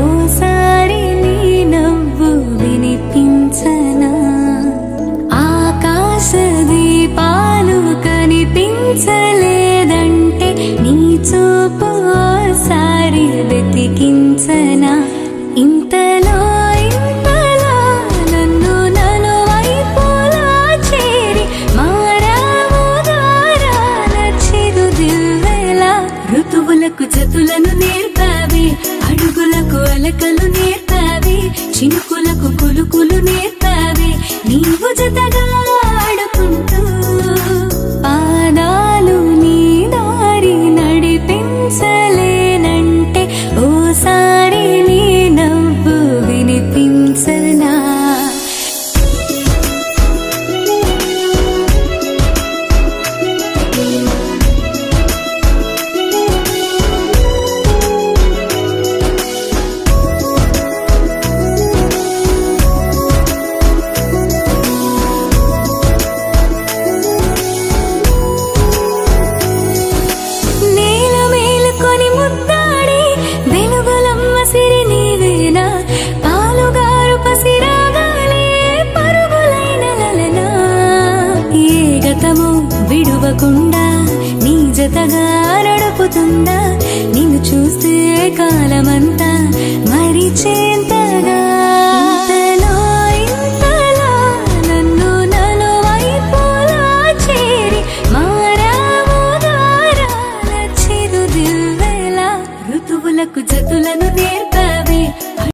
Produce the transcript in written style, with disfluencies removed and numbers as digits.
ఓసారి నీ నవ్వు వినిపించనా ఆకాశ దీపాలు కనిపించలేదంటే నీ చూపు ఓసారి వెతికించనా ఇంతలో నన్ను నలువైపులా చేరి మారావు దారాల చిరుదివ్వెలా ఋతువులకు జతులను నేర్పావే అడుగులకు అలకలు నేర్పావే చినుకులకు కులుకులు నేర్పావే నీవు జతగా ఆడుకుంటూ పాదాలు నీ దారి నడిపించలేనంటే ఓసారి నీ నవ్వు వినిపించనా విడువకుండా నీ జతగా నడుపుతుందా నిన్ను చూస్తే కాలమంతా మరిచేంతగా ఇంతలో నన్ను నలువైపులా చేరి మారావు దారాల చిరుదివ్వెలా ఋతువులకు జతులను నేర్పావే